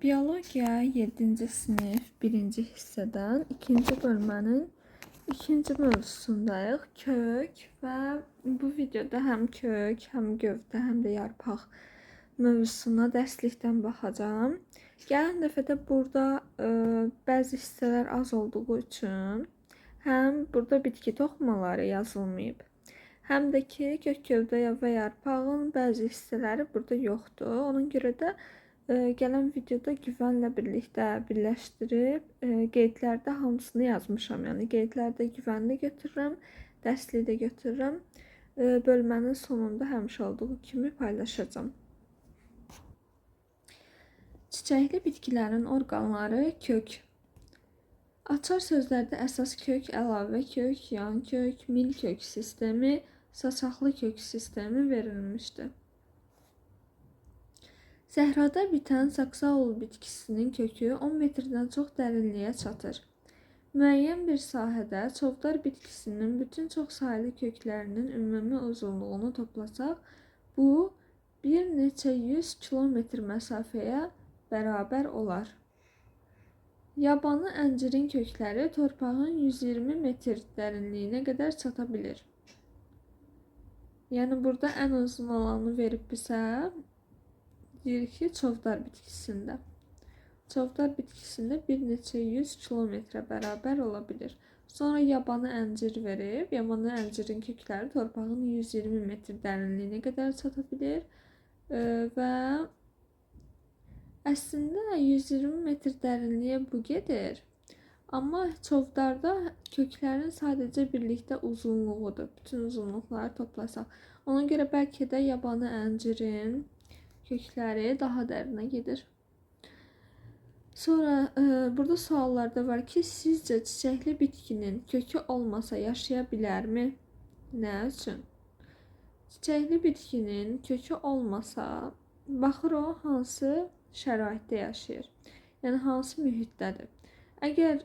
Biyologiya 7-ci sinif 1-ci hissədən 2-ci bölmənin 2-ci mövzusundayıq. Kök və bu videoda həm kök, həm gövdə, həm də yarpaq mövzusuna dərslikdən baxacağam. Gələn dəfədə burada bəzi hissələr az olduğu üçün həm burada bitki toxumaları yazılmayıb, həm də ki kök, gövdə və yarpağın bəzi hissələri burada yoxdur. Ona görə də gələn videoda güvənlə birlikdə birləşdirib qeydlərdə hamısını yazmışam. Yəni qeydlərdə güvənli götürürəm, dərsliyi də götürürəm. Bölmənin sonunda həmişə olduğu kimi paylaşacağam. Çiçəkli bitkilərin orqanları kök. Açar sözlərdə əsas kök, əlavə kök, yan kök, mil kök sistemi, saçaqlı kök sistemi verilmişdir. Səhrada bitən saksaul bitkisinin kökü 10 metrdən çox dərinliyə çatır. Müəyyən bir sahədə çovdar bitkisinin bütün çoxsaylı köklərinin ümumi uzunluğunu toplasaq, bu bir neçə 100 kilometr məsafəyə bərabər olar. Yabanı əncirin kökləri torpağın 120 metr dərinliyinə qədər çata bilir. Yəni burada ən uzun olanı verib bizə. Deyir ki, çovdar bitkisində. Çovdar bitkisində bir neçə 100 kilometrə bərabər ola bilir. Sonra yabanı əncir verib, yabanı əncirin kökləri torpağın 120 metr dərinliyinə qədər çata bilir. Və əslində 120 metr dərinliyə bu gedir. Amma çovdarda köklərin sadəcə birlikdə uzunluğudur. Bütün uzunluqları toplasaq. Ona görə bəlkə də yabanı əncirin kökləri daha dərinə gedir. Sonra burada suallarda var ki, sizcə çiçəkli bitkinin kökü olmasa yaşaya bilərmi? Nə üçün? Çiçəkli bitkinin kökü olmasa, baxır o hansı şəraitdə yaşayır? Yəni hansı mühitdədir? Əgər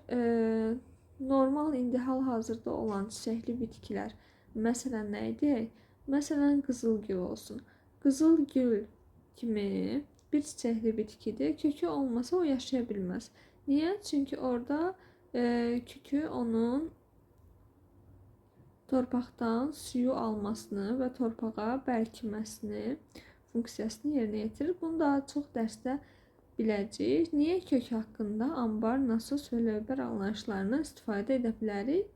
normal indi hal-hazırda olan çiçəkli bitkilər, məsələn nə idi? Məsələn qızılgül olsun. Qızılgül kimi bir çiçəkli bitkidir. Kökü olmasa o yaşaya bilməz. Niyə? Çünki orada kökü onun torpaqdan suyu almasını və torpağa bərkiməsini funksiyasını yerinə yetirir. Bunu daha çox dərsdə biləcəyik. Niyə kök haqqında ambar, nasos və lövbər anlayışlarından istifadə edə bilərik?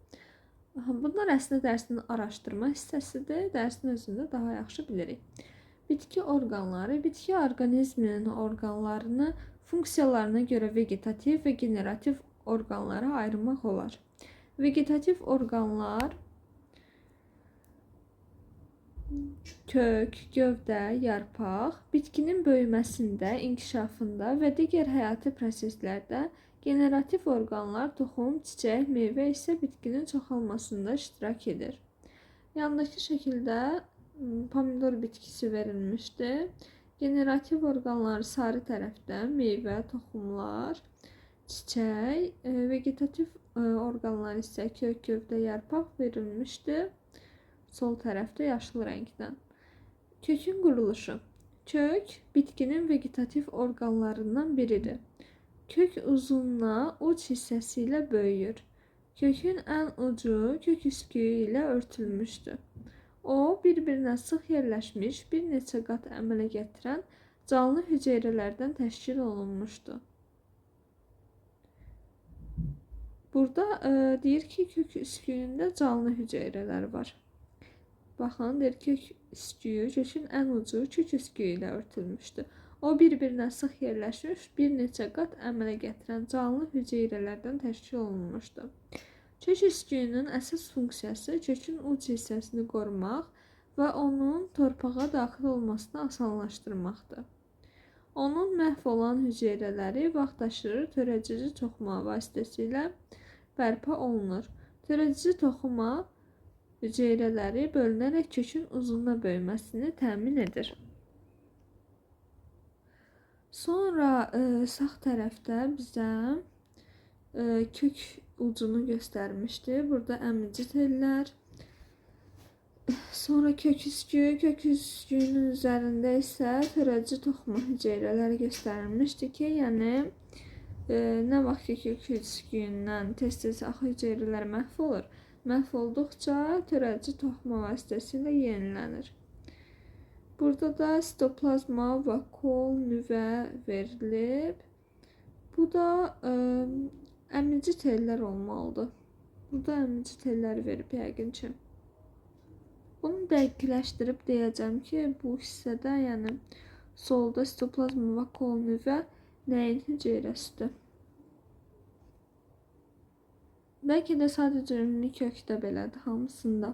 Bunlar əslində dərsin araşdırma hissəsidir. Dərsin özündə daha yaxşı bilirik. Bitki orqanları, bitki orqanizminin orqanlarını funksiyalarına görə vegetativ və generativ orqanlara ayırmaq olar. Vegetativ orqanlar kök, gövdə, yarpaq, bitkinin böyüməsində, inkişafında və digər həyati proseslərdə, generativ orqanlar toxum, çiçək, meyvə isə bitkinin çoxalmasında iştirak edir. Yandakı şəkildə pomidor bitkisi verilmişdir. Generativ orqanları sarı tərəfdə meyvə, toxumlar, çiçək, vegetativ orqanlar isə kök, gövdə, yarpaq verilmişdir. Sol tərəfdə yaşıl rəngdən. Kökün quruluşu. Kök bitkinin vegetativ orqanlarından biridir. Kök uzunluğa uc hissəsi ilə böyüyür. Kökün ən ucu kök üsküyü ilə örtülmüşdür. O, bir-birinə sıx yerləşmiş, bir neçə qat əmələ gətirən canlı hüceyrələrdən təşkil olunmuşdur. Burada deyir ki, kök üsküyündə canlı hüceyrələr var. Baxın, deyir kök üsküyü, kökün ən ucu kök üsküyü ilə örtülmüşdür. O, bir-birinə sıx yerləşmiş, bir neçə qat əmələ gətirən canlı hüceyrələrdən təşkil olunmuşdur. Kök üsküyünün əsas funksiyası kökün uc hissəsini qorumaq və onun torpağa daxil olmasını asanlaşdırmaqdır. Onun məhv olan hüceyrələri vaxtaşırı törədici toxuma vasitəsilə bərpa olunur. Törədici toxuma hüceyrələri bölünərək kökün uzunluğa böyüməsini təmin edir. Sonra sağ tərəfdə bizə kök ucunu göstərmişdi. Burada əmici tellər. Sonra kök üsküyünün üzərində isə törədici toxuma hüceyrələri göstərilmişdi ki, yəni nə vaxt ki kök üsküyündən tez-tez axı hüceyrələr məhv olur. Məhv olduqca törədici toxuma vasitəsilə yenilənir. Burada da sitoplazma, vakol, nüvə verilib. Bu da əmici tellər olmalıdır. Burada əmici telləri verib yəqin ki. Bunu dəqiqləşdirib deyəcəm ki, bu hissədə, yəni solda sitoplazma, vakol, nüvə nəyin hüceyrəsidir? Bəlkə də sadəcə ümumi kökdə belədir hamısında.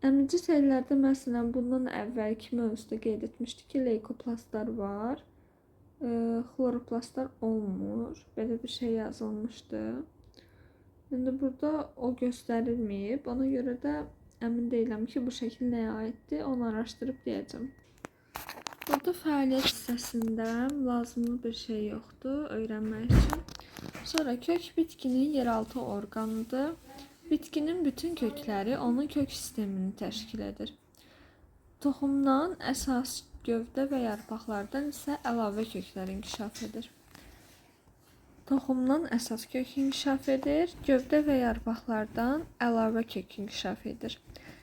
Əmici tellərdə məsələn bundan əvvəlki mövzuda qeyd etmişdik ki, leykoplastlar var. Xloroplastlar olmur. Belə bir şey yazılmışdı. İndi burada o göstərilməyib. Ona görə də əmin deyiləm ki, bu şəkil nəyə aiddir. Onu araşdırıb deyəcəm. Burada fəaliyyət hissəsində lazımlı bir şey yoxdur öyrənmək üçün. Sonra kök bitkinin yeraltı orqanıdır. Bitkinin bütün kökləri onun kök sistemini təşkil edir. Toxumdan əsas gövdə və yarpaqlardan isə əlavə köklər inkişaf edir. Toxumdan əsas kök inkişaf edir, gövdə və yarpaqlardan əlavə kök inkişaf edir.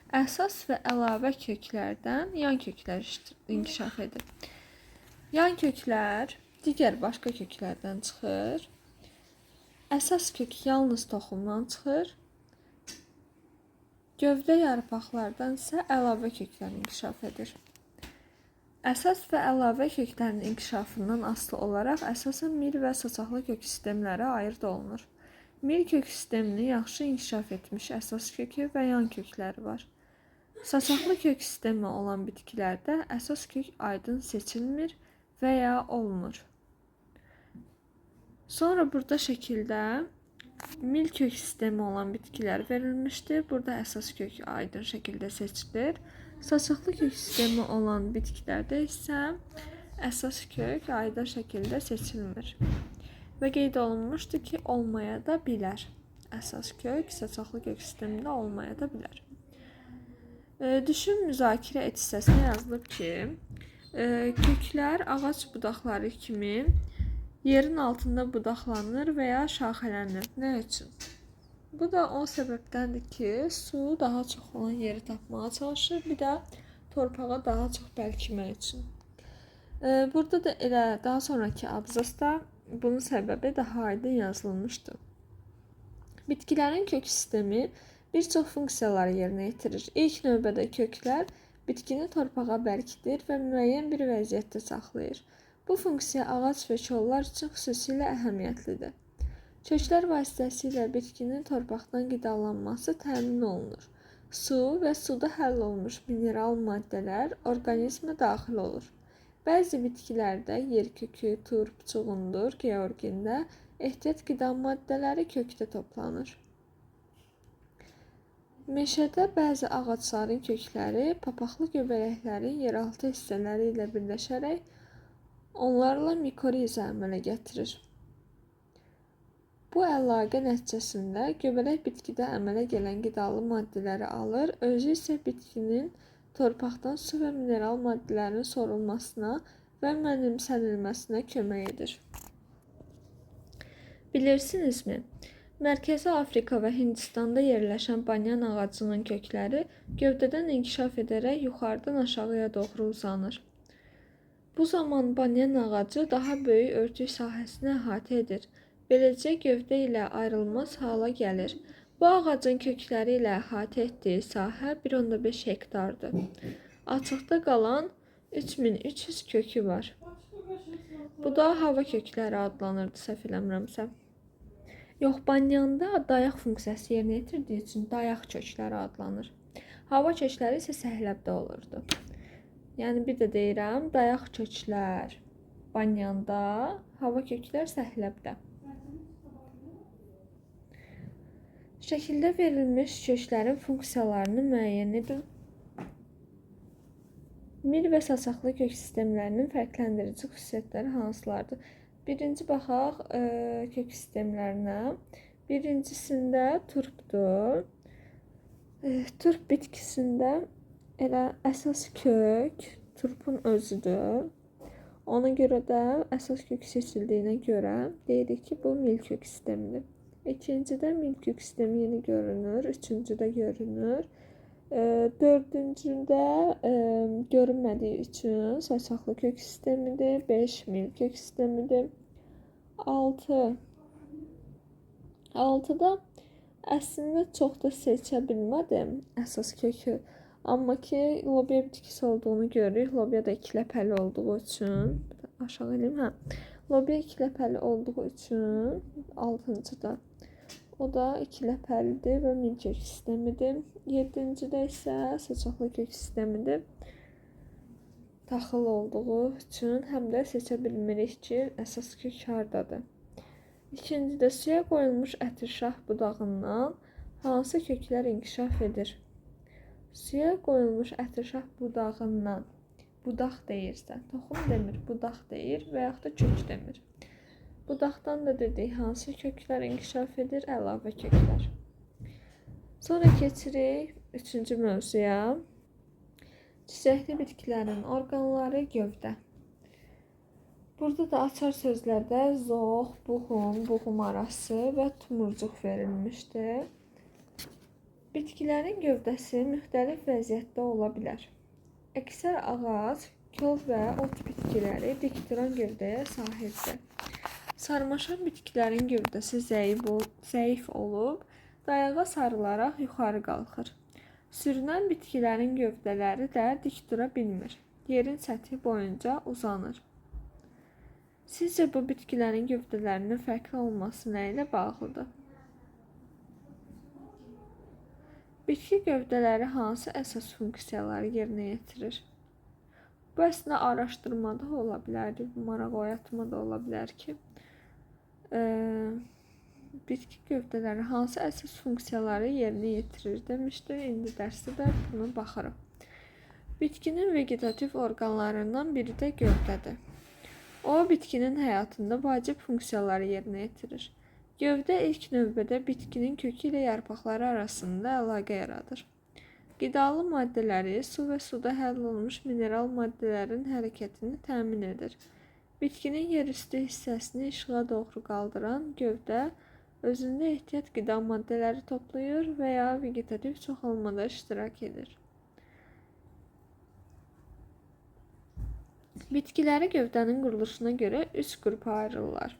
Əsas və əlavə köklərdən yan köklər inkişaf edir. Yan köklər digər başqa köklərdən çıxır. Əsas kök yalnız toxumdan çıxır. Gövdə yarpaqlardan isə əlavə köklər inkişaf edir. Əsas və əlavə köklərin inkişafından asılı olaraq əsasən mil və saçaqlı kök sistemləri ayırd olunur. Mil kök sistemini yaxşı inkişaf etmiş əsas kökü və yan kökləri var. Saçaqlı kök sistemi olan bitkilərdə əsas kök aydın seçilmir və ya olmur. Sonra burada şəkildə mil kök sistemi olan bitkilər verilmişdir. Burada əsas kök aydın şəkildə seçilir. Saçaqlı kök sistemi olan bitkilərdə isə əsas kök aydın şəkildə seçilmir. Və qeyd olunmuşdur ki, olmaya da bilər. Əsas kök saçaqlı kök sistemində olmaya da bilər. Düşün, müzakirə et hissəsinə yazılıb ki, köklər ağac budaqları kimi yerin altında budaqlanır və ya şaxələnir. Nə üçün? Bu da o səbəbdəndir ki, su daha çox olan yeri tapmağa çalışır, bir də torpağa daha çox bərkimək üçün. Burada da elə daha sonraki abzasda bunun səbəbi daha aydın yazılmışdır. Bitkilərin kök sistemi bir çox funksiyaları yerinə yetirir. İlk növbədə köklər bitkini torpağa bərkidir və müəyyən bir vəziyyətdə saxlayır. Bu funksiya ağac və kollar üçün xüsusilə əhəmiyyətlidir. Köklər vasitəsilə bitkinin torpaqdan qidalanması təmin olunur. Su və suda həll olmuş mineral maddələr orqanizmə daxil olur. Bəzi bitkilərdə yerkökü, turp, çuğundur, georgində ehtiyat qida maddələri kökdə toplanır. Meşədə bəzi ağacların kökləri papaxlı göbələklərin yeraltı hissələri ilə birləşərək onlarla mikorizə əmələ gətirir. Bu əlaqə nəticəsində göbələk bitkidə əmələ gələn qidalı maddələri alır, özü isə bitkinin torpaqdan su və mineral maddələrin sorulmasına və mənimsənilməsinə kömək edir. Bilirsinizmi? Mərkəzi Afrika və Hindistanda yerləşən banyan ağacının kökləri gövdədən inkişaf edərək yuxarıdan aşağıya doğru uzanır. Bu zaman banyan ağacı daha böyük örtük sahəsini əhatə edir. Beləcə gövdə ilə ayrılmaz hala gəlir. Bu ağacın kökləri ilə əhatə etdiyi sahə 1,5 hektardır. Açıqda qalan 3300 kökü var. Bu da hava kökləri adlanırdı, səhv eləmirəmsə. Yox, banyanda dayaq funksiyası yerinə yetirdiyi üçün dayaq kökləri adlanır. Hava kökləri isə səhləbdə olurdu. Yəni bir də deyirəm, dayaq köklər banyanda, hava köklər səhləbdə. Şəkildə verilmiş köklərin funksiyalarını müəyyən edin. Mil və saçaqlı kök sistemlərinin fərqləndirici xüsusiyyətləri hansılardır? Birinci baxaq kök sistemlərinə. Birincisində turpdur. Turp bitkisində elə əsas kök turpun özüdür. Ona görə də əsas kök seçildiyinə görə deyirik ki, bu milkök sistemidir. İkincidə milkök sistemi yeni görünür, üçüncüdə görünür. Dördüncüdə görünmədiyi üçün saçaqlı kök sistemidir, 5 milkök sistemidir. 6-da əslində çox da seçə bilmədim əsas kökü. Amma ki, lobya bitkisi olduğunu görürük. Lobya da ikiləpəli olduğu üçün, aşağı eləyim, lobya ikiləpəli olduğu üçün 6-da. O da ikiləpəlidir və milkök sistemidir. 7-də isə saçaqlı kök sistemidir. Taxıl olduğu üçün həm də seçə bilmirik ki, əsas kök hardadır. İkincidə suya qoyulmuş ətirşah budağından hansı köklər inkişaf edir? Suya qoyulmuş ətirşah budağından, budaq deyirsə, toxum demir, budaq deyir və yaxud da kök demir. Budaqdan da dedik, hansı köklər inkişaf edir? Əlavə köklər. Sonra keçirik 3-cü mövzuya. Çiçəkli bitkilərin orqanları gövdə. Burada da açar sözlərdə zoğ, buğum arası və tumurcuq verilmişdir. Bitkilərin gövdəsi müxtəlif vəziyyətdə ola bilər. Əksər ağac, kol və ot bitkiləri dikduran gövdəyə sahibdir. Sarmaşıq bitkilərin gövdəsi zəif olub, dayağa sarılaraq yuxarı qalxır. Sürünən bitkilərin gövdələri də dik dura bilmir. Yerin səthi boyunca uzanır. Sizcə bu bitkilərin gövdələrinin fərqli olması nə ilə bağlıdır? Bitki gövdələri hansı əsas funksiyaları yerinə yetirir? Bu əslində araşdırmada ola bilərdi, maraq oyatma da ola bilər ki, bitki gövdələri hansı əsas funksiyaları yerinə yetirir demişdir. İndi dərsdə də buna baxırıq. Bitkinin vegetativ orqanlarından biri də gövdədir. O, bitkinin həyatında vacib funksiyaları yerinə yetirir. Gövdə ilk növbədə bitkinin kökü ilə yarpaqları arasında əlaqə yaradır. Qidalı maddələri, su və suda həll olunmuş mineral maddələrin hərəkətini təmin edir. Bitkinin yerüstü hissəsini işığa doğru qaldıran gövdə özündə ehtiyat qida maddələri toplayır və ya vegetativ çoxalmada iştirak edir. Bitkiləri gövdənin quruluşuna görə 3 qrupa ayrılırlar.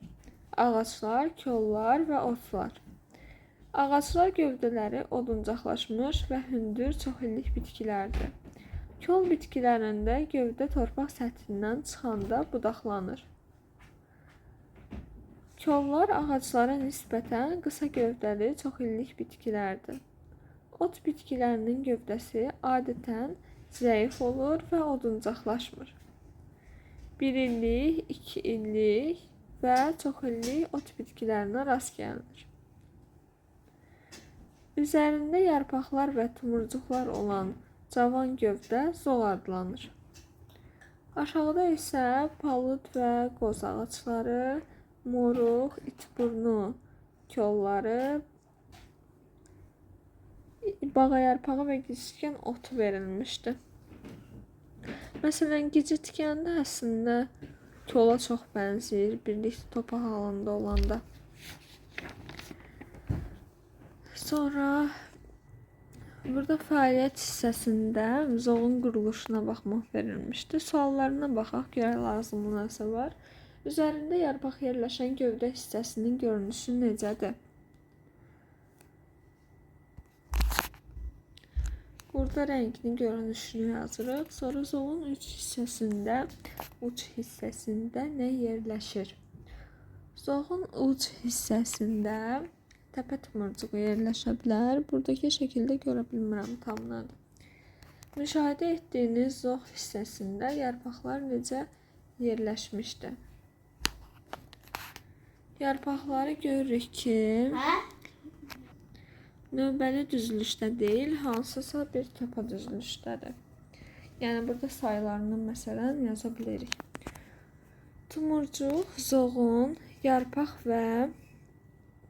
Ağaclar, kollar və otlar. Ağaclar gövdələri oduncaqlaşmış və hündür çoxillik bitkilərdir. Kol bitkilərində gövdə torpaq səthindən çıxanda budaqlanır. Kollar ağaclara nisbətən qısa gövdəli çoxillik bitkilərdir. Ot bitkilərinin gövdəsi adətən zəif olur və oduncaqlaşmır. 1 illik, 2 illik və çoxillik ot bitkilərinə rast gəlinir. Üzərində yarpaqlar və tumurcuqlar olan cavan gövdə zoğ adlanır. Aşağıda isə palıd və qoz ağacları, moruq, itburnu kolları, bağayarpağı və gicikən otu verilmişdir. Məsələn, gicitkən də əslində kola çox bənzəyir, birlikdə topa halında olanda. Sonra burada fəaliyyət hissəsində zoğun quruluşuna baxmaq verilmişdir. Suallarına baxaq, görə lazımlı nəsə var. Üzərində yarpaq yerləşən gövdə hissəsinin görünüşü necədir? Burada rəngini, görünüşünü yazırıq. Sonra zoğun uc hissəsində nə yerləşir? Zoğun uc hissəsində təpə tumurcuğu yerləşə bilər. Buradakı şəkildə görə bilmirəm tam nədir. Müşahidə etdiyiniz zoğ hissəsində yarpaqlar necə yerləşmişdir? Yarpaqları görürük ki, növbəli düzülüşdə deyil, hansısa bir topa düzülüşdədir. Yəni, burada sayılarını məsələn yaza bilirik. Tumurcuq, zoğun, yarpaq və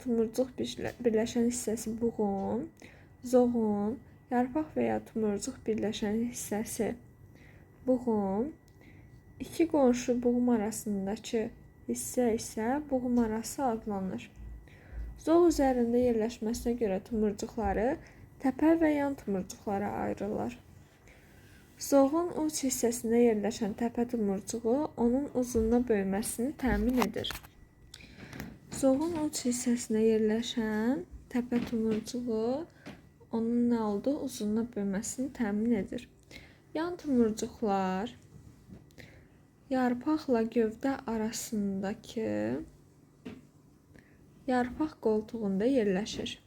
tumurcuq birləşən hissəsi buğum, zoğun, Yarpaq və ya tumurcuq birləşən hissəsi buğum. İki qonşu buğum arasındakı hissə isə buğum arası adlanır. Zoğ üzərində yerləşməsinə görə tumurcuqları təpə və yan tumurcuqlara ayrılır. Zoğun uc hissəsində yerləşən təpə tumurcuğu onun uzunluğuna böyüməsini təmin edir. Zoğun uc hissəsində yerləşən təpə tumurcuğu onun nə oldu? Uzunluğuna böyüməsini təmin edir. Yan tumurcuqlar yarpaqla gövdə arasındakı yarpaq qoltuğunda yerləşir.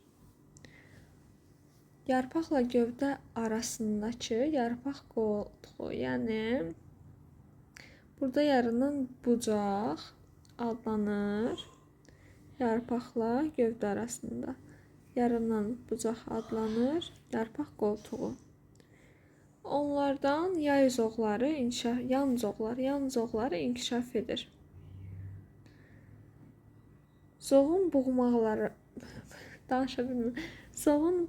Yarpaqla gövdə arasındakı yarpaq qoltuğu, yəni burada yaranan bucaq adlanır. Yarpaqla gövdə arasında yaranan bucaq adlanır yarpaq qoltuğu. Onlardan yan zoğları inkişaf edir. Zoğun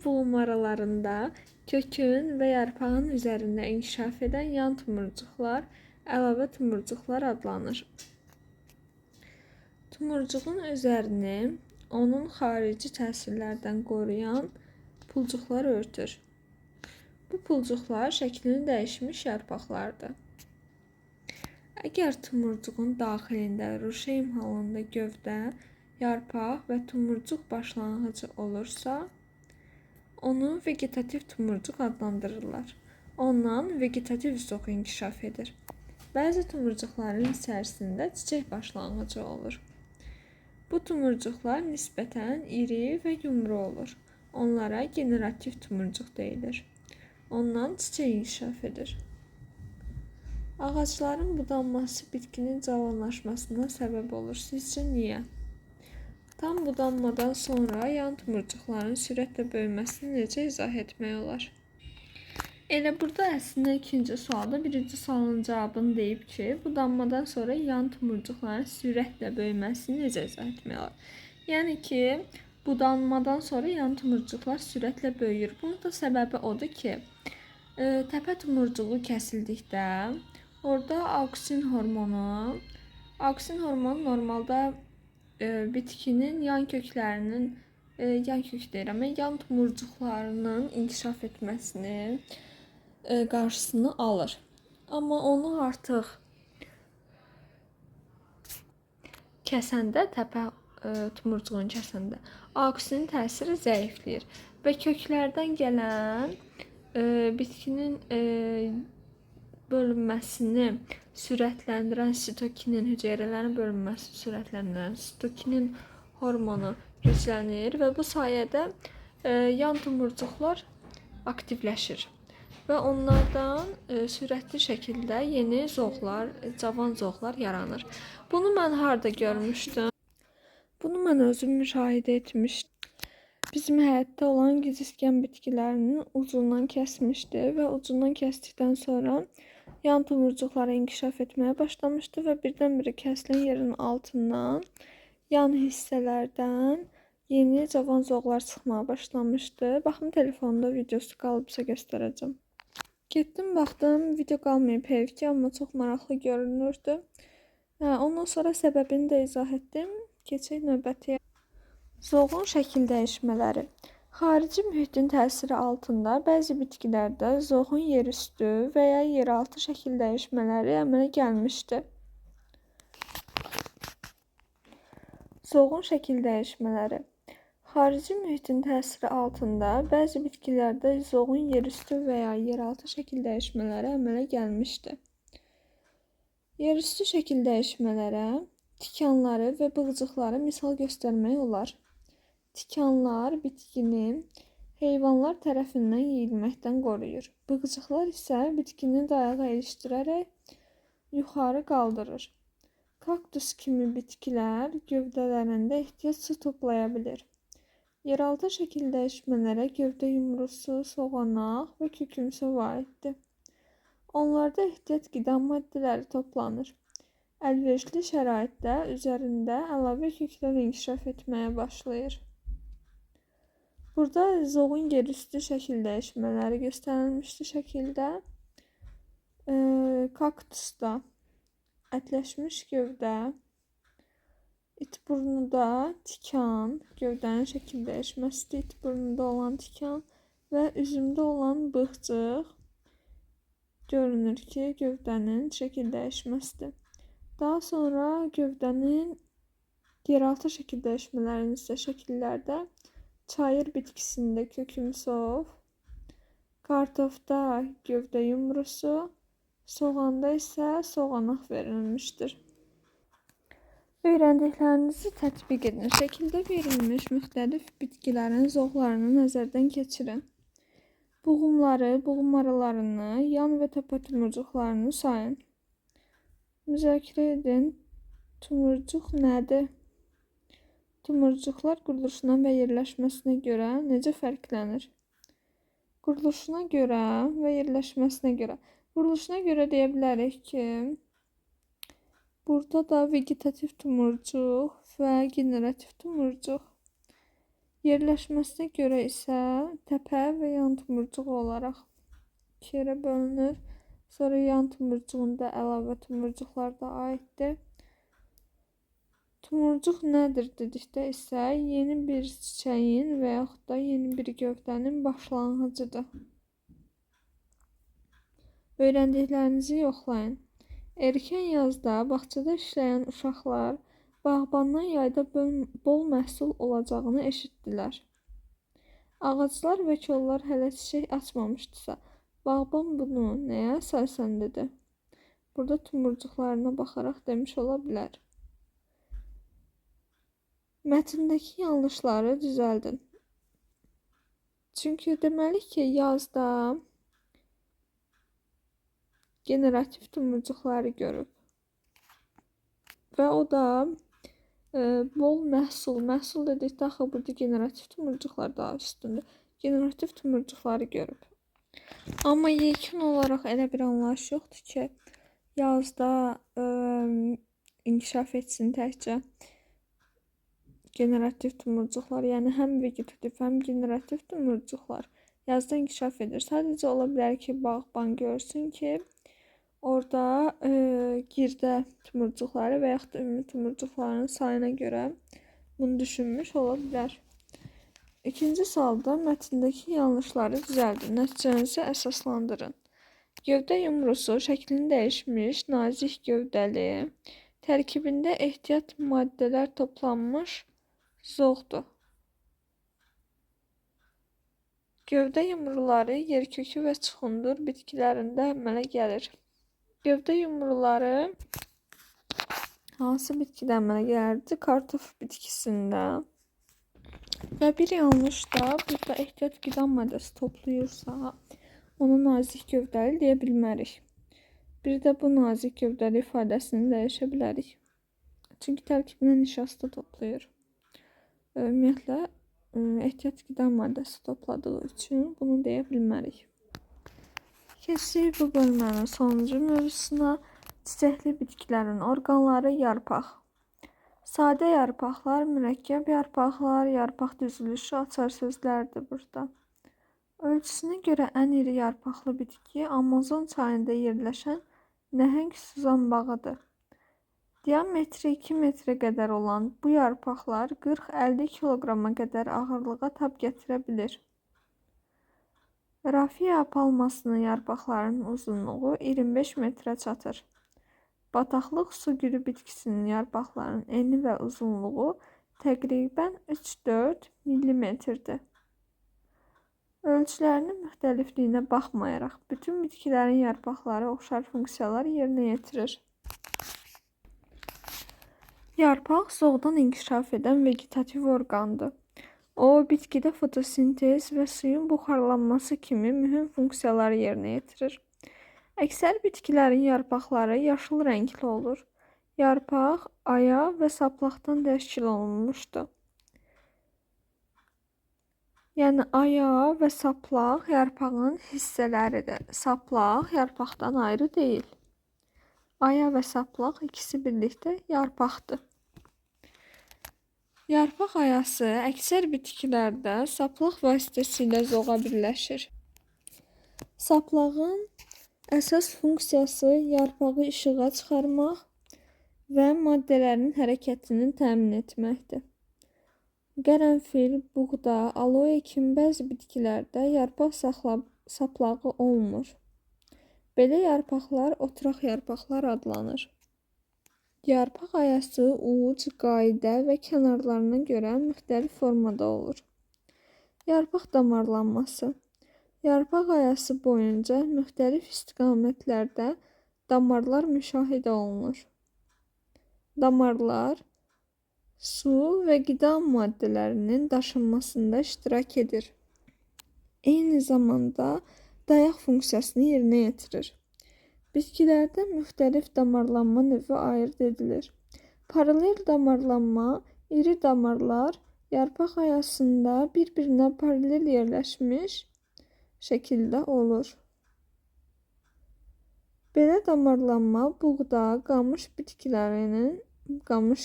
buğumaralarında kökün və yarpağın üzərində inkişaf edən yan tumurcuqlar əlavə tumurcuqlar adlanır. Tumurcuğun üzərini onun xarici təsirlərdən qoruyan pulcuqlar örtür. Bu pulcuqlar şəklini dəyişmiş yarpaqlardır. Əgər tumurcuğun daxilində ruşeym halında gövdə, yarpaq və tumurcuq başlanğıcı olursa, onu vegetativ tumurcuq adlandırırlar. Ondan vegetativ zoğ inkişaf edir. Bəzi tumurcuqların içərisində çiçək başlanğıcı olur. Bu tumurcuqlar nisbətən iri və yumru olur. Onlara generativ tumurcuq deyilir. Ondan çiçək inkişaf edir. Ağacların budanması bitkinin cavanlaşmasına səbəb olur. Sizcə niyə? Tam budanmadan sonra yan tumurcuqların sürətlə böyüməsini necə izah etmək olar? Elə burada əslində ikinci sualda birinci sualın cavabını deyib ki, budanmadan sonra yan tumurcuqların sürətlə böyüməsini necə izah etmək olar? Yəni ki, budanmadan sonra yan tumurcuqlar sürətlə böyüyür. Bunun da səbəbi odur ki, təpə tumurcuğu kəsildikdə orada auksin hormonu normalda bitkinin yan tumurcuqlarının inkişaf etməsini qarşısını alır. Amma onu artıq kəsəndə, təpə tumurcuğunu kəsəndə auksinin təsiri zəifləyir və köklərdən gələn bitkinin bölünməsini sürətləndirən sitokinin, hüceyrələrin bölünməsini sürətləndirən sitokinin hormonu güclənir və bu sayədə yan tumurcuqlar aktivləşir və onlardan sürətli şəkildə yeni zoğlar, cavan zoğlar yaranır. Bunu mən harda görmüşdüm? Bunu mən özüm müşahidə etmişdim. Bizim həyətdə olan giziskan bitkilərinin ucundan kəsmişdi və ucundan kəsdikdən sonra yan tumurcuqları inkişaf etməyə başlamışdı və birdən-birə kəsilən yerin altından, yan hissələrdən yeni cavan zoğlar çıxmağa başlamışdı. Baxın, telefonda videosu qalıbsa göstərəcəm. Getdim, baxdım, video qalmayıb heyf ki, amma çox maraqlı görünürdü. Ondan sonra səbəbini də izah etdim. Keçək növbətiyə. Zoğun şəkil dəyişmələri. Xarici mühitin təsiri altında bəzi bitkilərdə zoğun yerüstü və ya yeraltı şəkil dəyişmələri əmələ gəlmişdi. Zoğun şəkil dəyişmələri. Xarici mühitin təsiri altında bəzi bitkilərdə zoğun yerüstü və ya yeraltı şəkil dəyişmələri əmələ gəlmişdi. Yerüstü şəkil dəyişmələrə tikanları və bığcıqları misal göstərmək olar. Tikanlar bitkini heyvanlar tərəfindən yeyilməkdən qoruyur. Bığcıqlar isə bitkini dayağa ilişdirərək yuxarı qaldırır. Kaktus kimi bitkilər gövdələrində ehtiyac su toplaya bilir. Yeraltı şəkil dəyişmələrə gövdə yumrusu, soğanaq və kükümsü aiddir. Onlarda ehtiyat qida maddələri toplanır. Əlverişli şəraitdə üzərində əlavə köklər inkişaf etməyə başlayır. Burada zoğun yerüstü şəkil dəyişmələri göstərilmişdi şəkildə. Kaktusda ətləşmiş gövdə, it burnuda tikan, gövdənin şəkil dəyişməsi, it burnunda olan tikan və üzümdə olan bığcıq görünür ki, gövdənin şəkil dəyişməsidir. Daha sonra gövdənin yeraltı şəkil dəyişmələrinin isə şəkillərdə çayır bitkisində kökümsov, kartofda gövdə yumrusu, soğanda isə soğanaq verilmişdir. Öyrəndiklərinizi tətbiq edin. Şəkildə verilmiş müxtəlif bitkilərin zoğlarını nəzərdən keçirin. Buğumları, buğum aralarını, yan və təpə tumurcuqlarını sayın. Müzakirə edin. Tumurcuq nədir? Tumurcuqlar quruluşuna və yerləşməsinə görə necə fərqlənir? Quruluşuna görə və yerləşməsinə görə. Quruluşuna görə deyə bilərik ki, burada da vegetativ tumurcuq və generativ tumurcuq. Yerləşməsinə görə isə təpə və yan tumurcuq olaraq iki yerə bölünür. Sonra yan tumurcuğunda əlavə tumurcuqlar da aiddir. Tumurcuq nədir dedikdə isə yeni bir çiçəyin və yaxud da yeni bir gövdənin başlanğıcıdır. Öyrəndiklərinizi yoxlayın. Erkən yazda bağçada işləyən uşaqlar bağbandan yayda bol məhsul olacağını eşitdilər. Ağaclar və kollar hələ çiçək açmamışdısa, bağban bunu nəyə əsasən dedi? Burada tumurcuqlarına baxaraq demiş ola bilər. Mətndəki yanlışları düzəldin. Çünki deməli ki, yazda generativ tumurcuqları görüb. Və o da bol məhsul. Məhsul dedikdə axı burada generativ tumurcuqlar daha üstündür. Generativ tumurcuqları görüb. Amma yekun olaraq elə bir anlayış yoxdur ki, yazda inkişaf etsin təkcə generativ tumurcuqlar, yəni həm vegetativ, həm generativ tumurcuqlar yazda inkişaf edir. Sadəcə ola bilər ki, bağban görsün ki, orada girdə tumurcuqları və yaxud da ümumi tumurcuqların sayına görə bunu düşünmüş ola bilər. İkinci sualda mətndəki yanlışları düzəldin, nəticənizi əsaslandırın. Gövdə yumrusu şəklini dəyişmiş, nazik gövdəli, tərkibində ehtiyat maddələr toplanmış zoğdur. Gövdə yumruları yerkökü və çıxundur bitkilərində əmələ gəlir. Gövdə yumruları hansı bitkidə əmələ gəlirdi? Kartof bitkisində. Və bir yanlış da burada ehtiyat qida maddəsi toplayırsa, ona nazik gövdəli deyə bilmərik. Bir də bu nazik gövdəli ifadəsini dəyişə bilərik. Çünki tərkibinə nişasta toplayır. Ümumiyyətlə, ehtiyat qida maddəsi topladığı üçün bunu deyə bilmərik. Keçirik bu bölmənin sonuncu mövzusuna. Çiçəkli bitkilərin orqanları, yarpaq. Sadə yarpaqlar, mürəkkəb yarpaqlar, yarpaq düzülüşü açar sözlərdir burada. Ölçüsünə görə ən iri yarpaqlı bitki Amazon çayında yerləşən nəhəng suzan bağıdır. Diametri 2 metrə qədər olan bu yarpaqlar 40-50 kiloqrama qədər ağırlığa tab gətirə bilir. Rafia palmasının yarpaqlarının uzunluğu 25 metrə çatır. Bataqlıq sugürü bitkisinin yarpaqlarının eni və uzunluğu təqribən 3-4 millimetrdir. Ölçülərinin müxtəlifliyinə baxmayaraq, bütün bitkilərin yarpaqları oxşar funksiyalar yerinə yetirir. Yarpaq zoğdan inkişaf edən vegetativ orqandır. O, bitkidə fotosintez və suyun buxarlanması kimi mühüm funksiyaları yerinə yetirir. Əksər bitkilərin yarpaqları yaşıl rəngli olur. Yarpaq aya və saplaqdan təşkil olunmuşdur. Yəni aya və saplaq yarpağın hissələridir. Saplaq yarpaqdan ayrı deyil. Aya və saplaq ikisi birlikdə yarpaqdır. Yarpaq ayası əksər bitkilərdə saplaq vasitəsilə zoğa birləşir. Saplağın əsas funksiyası yarpağı işığa çıxarmaq və maddələrin hərəkətini təmin etməkdir. Qərənfil, buğda, aloe kimi bəzi bitkilərdə yarpaq saplağı olmur. Belə yarpaqlar oturaq yarpaqlar adlanır. Yarpaq ayası uc, qayda və kənarlarına görə müxtəlif formada olur. Yarpaq damarlanması. Yarpaq ayası boyunca müxtəlif istiqamətlərdə damarlar müşahidə olunur. Damarlar su və qida maddələrinin daşınmasında iştirak edir. Eyni zamanda dayaq funksiyasını yerinə yetirir. Bitkilərdə müxtəlif damarlanma növü ayırd edilir. Paralel damarlanma, iri damarlar yarpaq ayasında bir-birinə paralel yerləşmiş şəkildə olur. Belə damarlanma buğda, qamış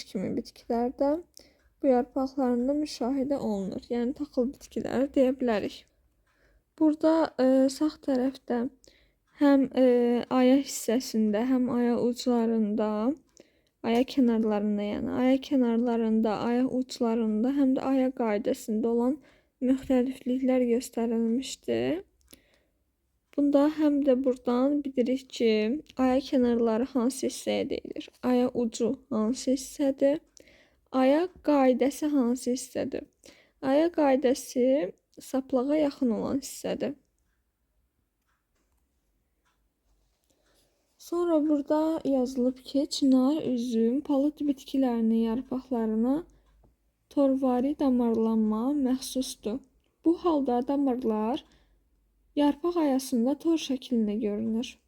kimi bitkilərdə bu yarpaqlarında müşahidə olunur. Yəni taxıl bitkiləri deyə bilərik. Burada sağ tərəfdə həm aya hissəsində, həm aya uclarında, aya kənarlarında, aya uclarında, həm də aya qaydasında olan müxtəlifliklər göstərilmişdir. Bunda həm də buradan bilirik ki, aya kənarları hansı hissəyə deyilir, aya ucu hansı hissədir, aya qaydası hansı hissədir. Aya qaydası saplağa yaxın olan hissədir. Sonra burada yazılıb ki, çınar, üzüm, palıd bitkilərinin yarpaqlarına torvari damarlanma məxsusdur. Bu halda damarlar yarpaq ayasında tor şəklində görünür.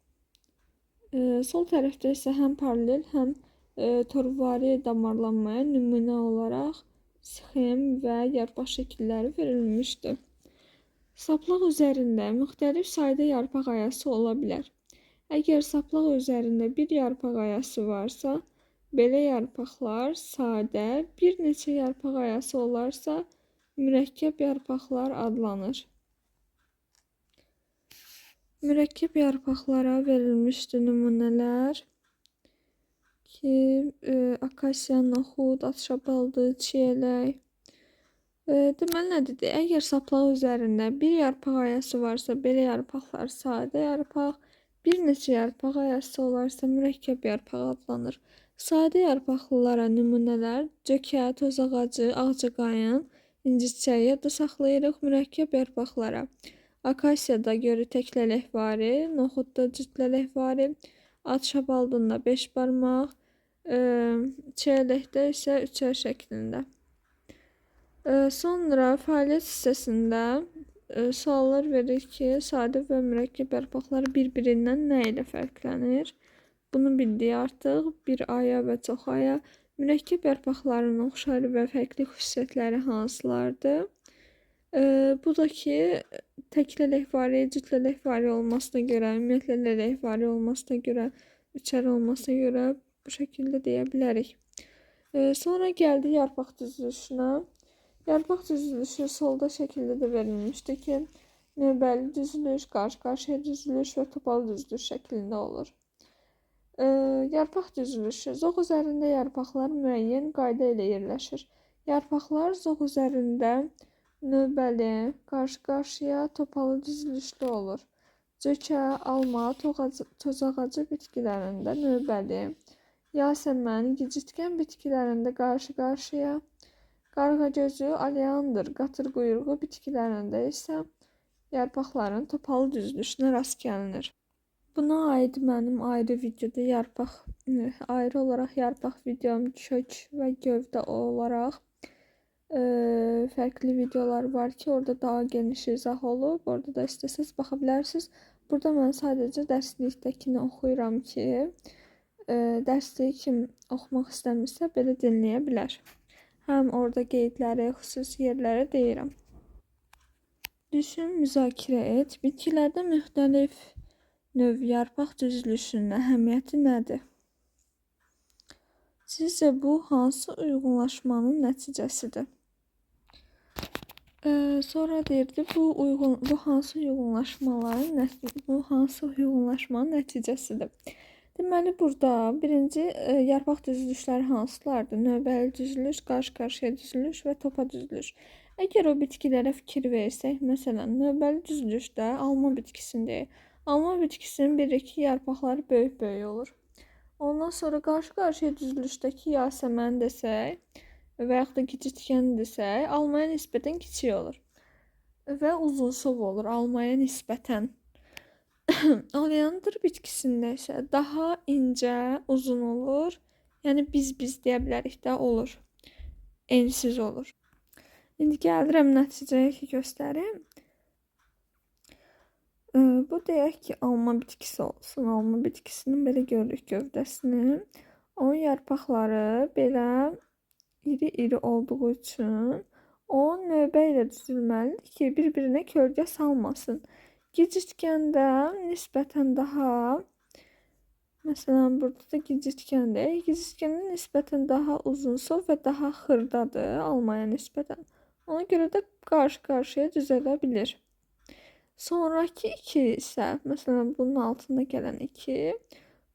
Sol tərəfdə isə həm paralel, həm torvari damarlanmaya nümunə olaraq sxem və yarpaq şəkilləri verilmişdir. Saplaq üzərində müxtəlif sayda yarpaq ayası ola bilər. Əgər saplaq üzərində bir yarpaq ayası varsa, belə yarpaqlar sadə, bir neçə yarpaq ayası olarsa, mürəkkəb yarpaqlar adlanır. Mürəkkəb yarpaqlara verilmişdir nümunələr ki, akasiya, noxud, atşabaldı, çiyələk. Deməli nədir? Əgər saplaq üzərində bir yarpaq ayası varsa, belə yarpaqlar sadə yarpaq, bir neçə yarpaq ayası olarsa mürəkkəb yarpaq adlanır. Sadə yarpaqlılara nümunələr cökə, toz ağacı, ağcaqayın, incirçəyi yadda saxlayırıq. Mürəkkəb yarpaqlara akasiyada görə təklələkvari, noxudda cütlələkvari, atşabaldında 5 barmaq, çiyələkdə isə 3-ər şəklində. Sonra fəaliyyət hissəsində suallar verir ki, sadə və mürəkkəb yarpaqlar bir-birindən nə ilə fərqlənir? Bunu bildik artıq. Bir aya və çox aya. Mürəkkəb yarpaqların oxşar və fərqli xüsusiyyətləri hansılardır? Bu da ki, təklələkvari, cütlələkvari olmasına görə, ümumiyyətlə lələkvari olmasına görə, üçər olmasına görə bu şəkildə deyə bilərik. Sonra gəldi yarpaq düzülüşünə. Yarpaq düzülüşü solda şəkildə də verilmişdir ki, növbəli düzülüş, qarşı-qarşıya düzülüş və topalı düzülüş şəklində olur. Yarpaq düzülüşü. Zoğ üzərində yarpaqlar müəyyən qayda ilə yerləşir. Yarpaqlar zoğ üzərində növbəli, qarşı-qarşıya, topalı düzülüşlü olur. Cökə, alma, toz ağacı bitkilərində növbəli, yasəmən, gicitkən bitkilərində qarşı-qarşıya, qarğagözü, oleander, qatır quyruğu bitkilərində isə yarpaqların topalı düzülüşünə rast gəlinir. Buna aid mənim ayrı videoda ayrı olaraq yarpaq videom, kök və gövdə olaraq fərqli videolar var ki, orada daha geniş izah olub. Orada da istəsəz baxa bilərsiniz. Burada mən sadəcə dərslikdəkini oxuyuram ki, dərsliyi kim oxumaq istəmirsə belə dinləyə bilər. Həm orada qeydləri, xüsusi yerləri deyirəm. Düşün, müzakirə et. Bitkilərdə müxtəlif növ yarpaq düzülüşünün əhəmiyyəti nədir? Sizcə bu hansı uyğunlaşmanın nəticəsidir? Sonra deyirdi bu hansı uyğunlaşmanın nəticəsidir. Deməli burada birinci yarpaq düzülüşləri hansılardır? Növbəli düzülüş, qarşı-qarşıya düzülüş və topa düzülüş. Əgər o bitkilərə fikir versək, məsələn, növbəli düzülüşdə alma bitkisindəyik. Alma bitkisinin bir-iki yarpaqları böyük-böyük olur. Ondan sonra qarşı-qarşıya düzülüşdəki yasəmən desək və yaxud da gicitgən desək, almaya nisbətən kiçik olur və uzunsov olur almaya nisbətən. Oleander bitkisində isə daha incə, uzun olur. Yəni biz deyə bilərik də olur. Ensiz olur. İndi gəlirəm nəticəyə ki, göstərim. Bu deyək ki, alma bitkisi olsun. Alma bitkisinin belə görürük gövdəsini. Onun yarpaqları belə iri-iri olduğu üçün o növbə ilə düzülməlidir ki, bir-birinə kölgə salmasın. Gicitgəndə nisbətən daha, məsələn, burada da gicitgəndə nisbətən daha uzunsov və daha xırdadır almaya nisbətən. Ona görə də qarşı-qarşıya düzələ bilir. Sonraki 2 isə, məsələn, bunun altında gələn 2,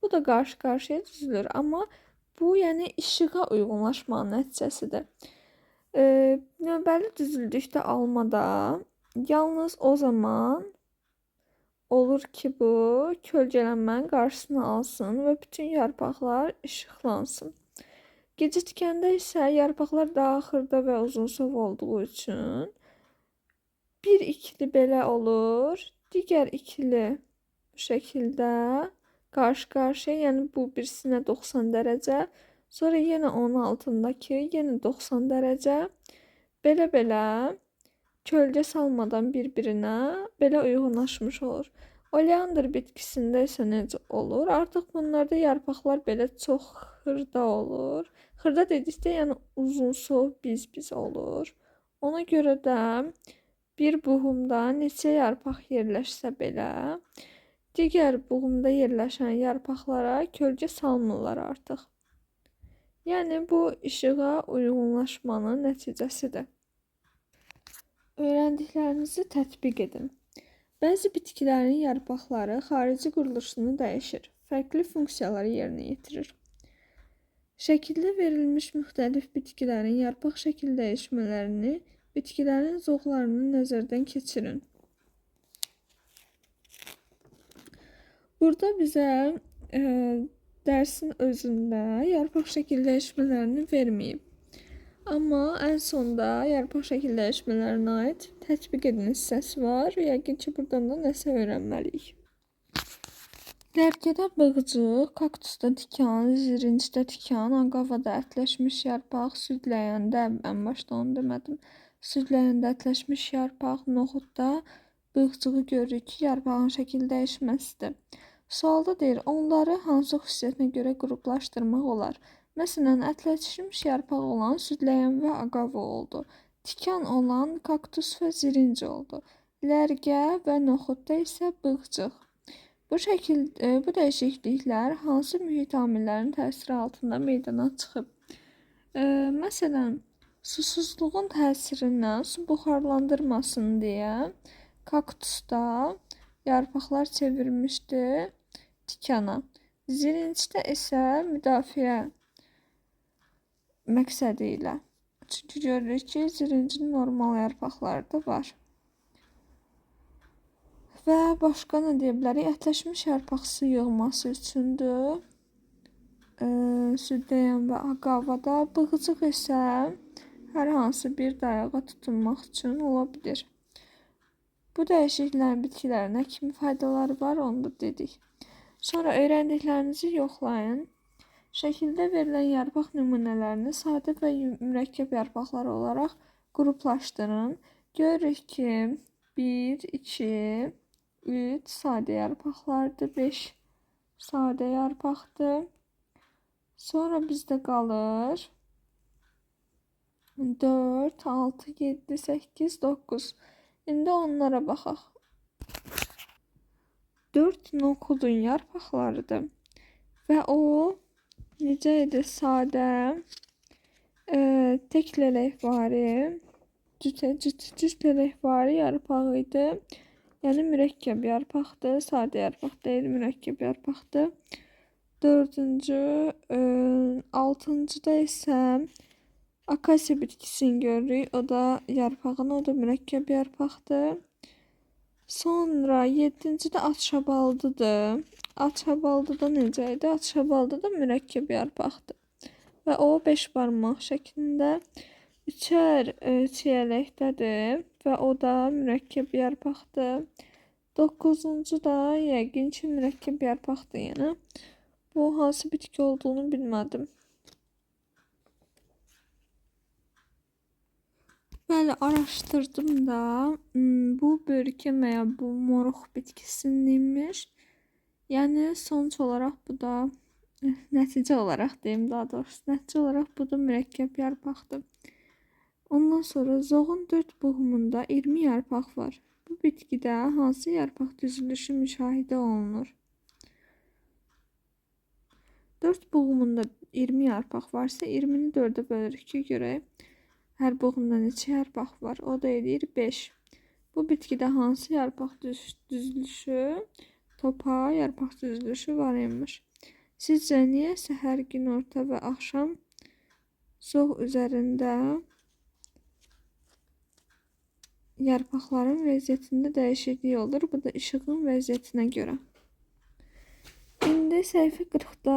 bu da qarşı-qarşıya düzülür. Amma bu, yəni işığa uyğunlaşmanın nəticəsidir. Növbəli düzüldükdə almada yalnız o zaman olur ki, bu kölgələnmənin qarşısını alsın və bütün yarpaqlar işıqlansın. Gecikəndə isə yarpaqlar daha xırda və uzunsov olduğu üçün bir ikili belə olur, digər ikili bu şəkildə qarşı-qarşıya, yəni bu birisinə 90 dərəcə, sonra yenə onun altındakı yenə 90 dərəcə, belə-belə kölgə salmadan bir-birinə belə uyğunlaşmış olur. Oleander bitkisində isə necə olur? Artıq bunlarda yarpaqlar belə çox xırda olur. Xırda dedikdə, yəni uzunsov biz olur. Ona görə də bir buğumda neçə yarpaq yerləşsə belə, digər buğumda yerləşən yarpaqlara kölgə salmırlar artıq. Yəni bu işığa uyğunlaşmanın nəticəsidir. Öyrəndiklərinizi tətbiq edin. Bəzi bitkilərin yarpaqları xarici quruluşunu dəyişir, fərqli funksiyaları yerinə yetirir. Şəkildə verilmiş müxtəlif bitkilərin yarpaq şəkil dəyişmələrini, bitkilərin zoğlarını nəzərdən keçirin. Burada bizə dərsin özündə yarpaq şəkil dəyişmələrini verməyib. Amma ən sonda yarpaq şəkil dəyişmələrinə aid tətbiq edin hissəsi var. Yəqin ki, buradan da nəsə öyrənməliyik. Lərkədə bığcıq, kaktusda tikan, zirincidə tikan, aqavada ətləşmiş yarpaq, südləyəndə, ən başda onu demədim, südləyəndə ətləşmiş yarpaq, noxudda bığcığı görürük ki, yarpağın şəkil dəyişməsidir. Sualda deyir, onları hansı xüsusiyyətinə görə qruplaşdırmaq olar? Məsələn, ətləşmiş yarpaq olan südləyən və aqava oldu. Tikan olan kaktus və zirinci oldu. Lərgə və noxudda isə bığcıq. Bu dəyişikliklər hansı mühit amillərinin təsiri altında meydana çıxıb? Məsələn, susuzluğun təsirindən su buxarlandırmasın deyə kaktusda yarpaqlar çevirmişdi tikana. Zirincidə isə müdafiə məqsədi ilə. Çünki görürük ki, zirincinin normal yarpaqları da var. Və başqa nə deyə bilərik? Ətləşmiş yarpaq su yığması üçündür. Südləyən və aqavada. Bığcıq isə hər hansı bir dayağa tutunmaq üçün ola bilir. Bu dəyişikliklərin bitkilərin nə kimi faydaları var, onu da dedik. Sonra öyrəndiklərinizi yoxlayın. Şəkildə verilən yarpaq nümunələrini sadə və mürəkkəb yarpaqlar olaraq qruplaşdırın. Görürük ki, 1, 2, 3 sadə yarpaqlardır, 5 sadə yarpaqdır. Sonra bizdə qalır 4, 6, 7, 8, 9. İndi onlara baxaq. 4 noxudun yarpaqlarıdır və o necə idi? Sadə, tek lələkvari, cüt lələkvari yarpağı idi. Yəni mürəkkəb yarpaqdır, sadə yarpaq deyil, mürəkkəb yarpaqdır. Dördüncü, altıncıda isə akasiya bitkisini görürük. O da yarpağın, o da mürəkkəb yarpaqdır. Sonra 7-ci də atşabaldıdır. Atşabaldı da necə idi? Atşabaldı da mürəkkəb yarpaqdır. Və o 5 barmaq şəklində üçər çiyələkdədir və o da mürəkkəb yarpaqdır. 9-cu da yəqin ki, mürəkkəb yarpaqdır yenə. Bu hansı bitki olduğunu bilmədim. Bəli, araşdırdım da, bu börkəm və ya bu moruq bitkisinninmiş. Yəni sonuç olaraq bu da, nəticə olaraq deyim daha doğrusu, nəticə olaraq bu da mürəkkəb yarpaqdır. Ondan sonra zoğun 4 buğumunda 20 yarpaq var. Bu bitkidə hansı yarpaq düzülüşü müşahidə olunur? 4 buğumunda 20 yarpaq varsa 20-ni 4-ə bölürük ki, görək hər buğumda neçə yarpaq var. O da edir 5. Bu bitkidə hansı yarpaq düzülüşü, topa yarpaq düzülüşü var imiş. Sizcə niyə səhər, günorta və axşam zoğ üzərində yarpaqların vəziyyətində dəyişiklik olur? Bu da işığın vəziyyətinə görə. İndi səhifə 40-da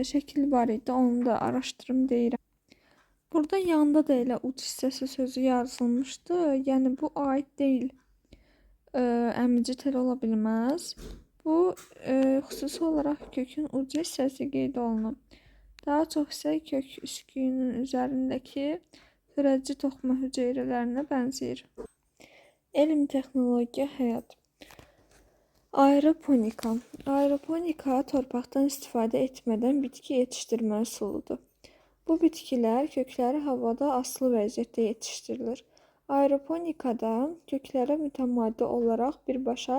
şəkil var idi, onu da araşdırım deyirəm. Burada yanında da elə uc hissəsi sözü yazılmışdı. Yəni bu aid deyil. Əmici tel ola bilməz. Bu xüsusi olaraq kökün uc hissəsi qeyd olunub. Daha çox isə kök üsküyünün üzərindəki xıracı toxuma hüceyrələrinə bənzəyir. Elm, texnologiya, həyat. Aeroponika. Aeroponika torpaqdan istifadə etmədən bitki yetişdirmə üsuludur. Bu bitkilər kökləri havada asılı vəziyyətdə yetişdirilir. Aeroponikada köklərə mütəmadi olaraq birbaşa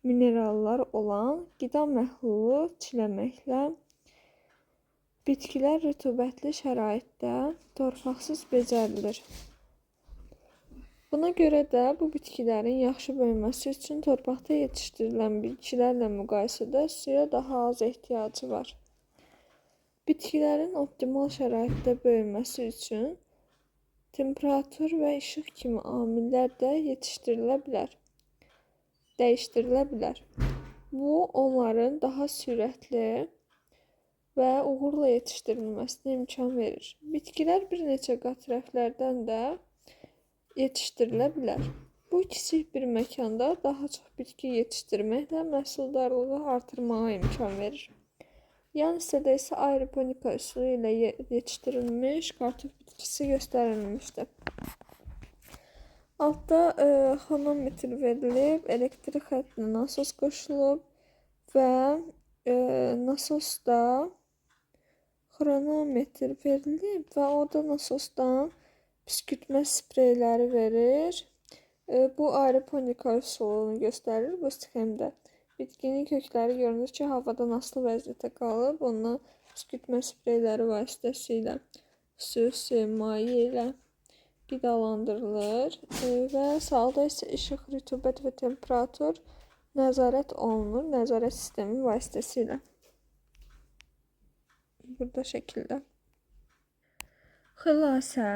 minerallar olan qida məhlulu çiləməklə bitkilər rütubətli şəraitdə torpaqsız becərilir. Buna görə də bu bitkilərin yaxşı böyüməsi üçün torpaqda yetişdirilən bitkilərlə müqayisədə suya daha az ehtiyacı var. Bitkilərin optimal şəraitdə böyüməsi üçün temperatur və işıq kimi amillər də dəyişdirilə bilər. Bu, onların daha sürətli və uğurla yetişdirilməsinə imkan verir. Bitkilər bir neçə qat rəflərdən də yetişdirilə bilər. Bu, kiçik bir məkanda daha çox bitki yetişdirməklə məhsuldarlığı artırmağa imkan verir. Yan hissədə isə aeroponika üsulu ilə yetişdirilmiş kartof bitkisi göstərilmişdir. Altda xronometr verilib, elektrik xəttinə nasos qoşulub və nasosda xronometr verilib və o da nasosdan püskürtmə spreyləri verir. Bu aeroponika üsulunu göstərir bu sxemdə. Bitkinin kökləri görünür ki, havadan asılı vəziyyətdə qalıb. Ondan püskürtmə spreyləri vasitəsilə xüsusi maye ilə qidalandırılır və salda isə işıq, rütubət və temperatur nəzarət olunur nəzarət sistemi vasitəsilə. Burada şəkildə. Xülasə.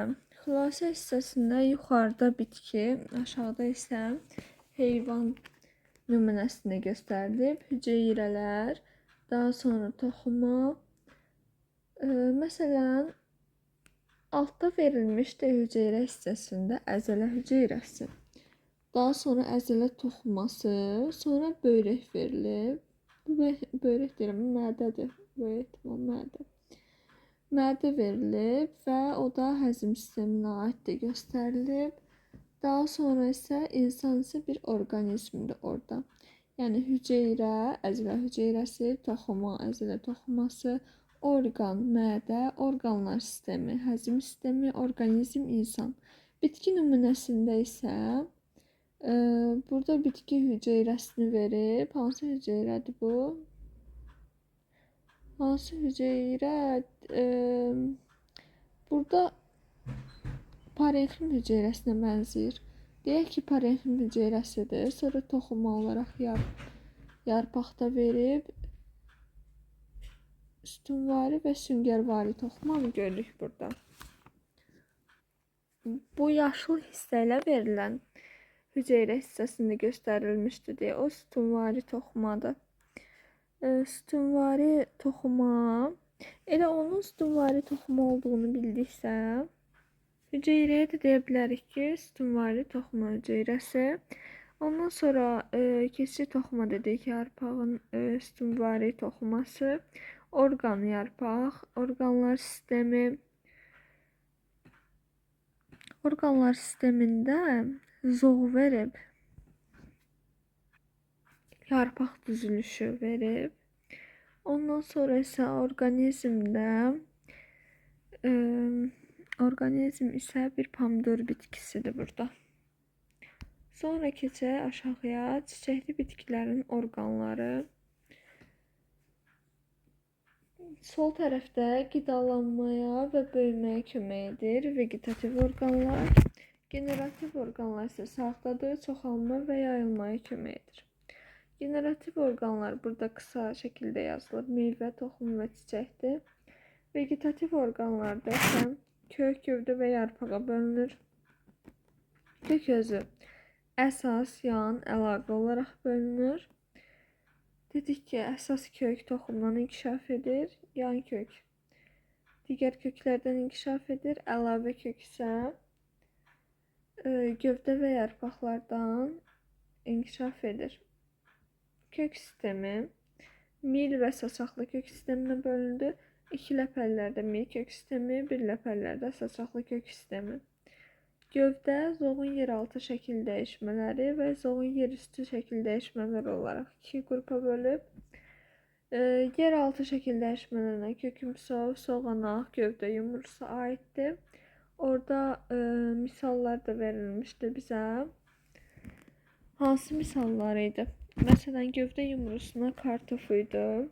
Xülasə hissəsində yuxarıda bitki, aşağıda isə heyvan nümunəsində göstərilib. Hüceyrələr, daha sonra toxuma. Məsələn, altda verilmişdi hüceyrə hissəsində əzələ hüceyrəsi. Daha sonra əzələ toxuması, sonra böyrək verilib. Bu böyrək deyirəm, mədədir. Böyrək mədə. Mədə verilib və o da həzm sisteminə aiddir göstərilib. Daha sonra isə insan isə bir orqanizmdir orada. Yəni hüceyrə, əzələ hüceyrəsi, toxuma, əzələ toxuması, orqan, mədə, orqanlar sistemi, həzm sistemi, orqanizm, insan. Bitki nümunəsində isə burada bitki hüceyrəsini verib. Hansı hüceyrədir bu? Hansı hüceyrə? E, Burada parenxim hüceyrəsinə bənzəyir. Deyək ki, parenxim hüceyrəsidir. Sonra toxuma olaraq yarpaqda verib sütunvari və süngərvari toxumanı görürük burada. Bu yaşıl hissə ilə verilən hüceyrə hissəsində göstərilmişdir deyə o sütunvari toxumadır. Sütunvari toxuma, elə onun sütunvari toxuma olduğunu bildiksə, hüceyrəyə də deyə bilərik ki, sütunvari toxuma hüceyrəsi. Ondan sonra keçici toxuma dedik, yarpağın sütunvari toxuması, orqan yarpaq, orqanlar sistemində zoğ verib, yarpaq düzülüşü verib. Ondan sonra isə orqanizm isə bir pomidor bitkisidir burada. Sonra keçək aşağıya, çiçəkli bitkilərin orqanları. Sol tərəfdə qidalanmaya və böyüməyə kömək edir vegetativ orqanlar. Generativ orqanlar isə sağdadır, çoxalma və yayılmaya kömək edir. Generativ orqanlar burada qısa şəkildə yazılır. Meyvə, toxum və çiçəkdir. Vegetativ orqanlarda isə kök, gövdə və yarpağa bölünür. Kök özü əsas, yan, əlavə olaraq bölünür. Dedik ki, əsas kök toxumdan inkişaf edir, yan kök digər köklərdən inkişaf edir, əlavə kök isə gövdə və yarpaqlardan inkişaf edir. Kök sistemi mil və saçaqlı kök sisteminə bölündü. 2 ləpələrdə mil kök sistemi, 1 ləpələrdə saçaqlı kök sistemi. Gövdə zoğun yeraltı şəkil dəyişmələri və zoğun yerüstü şəkil dəyişmələri olaraq 2 qrupa bölüb. Yeraltı şəkil dəyişmələrinə kökümsov, soğanaq, gövdə yumrusu aiddir. Orada misallar da verilmişdi bizə. Hansı misallar idi? Məsələn, gövdə yumrusuna kartof idi.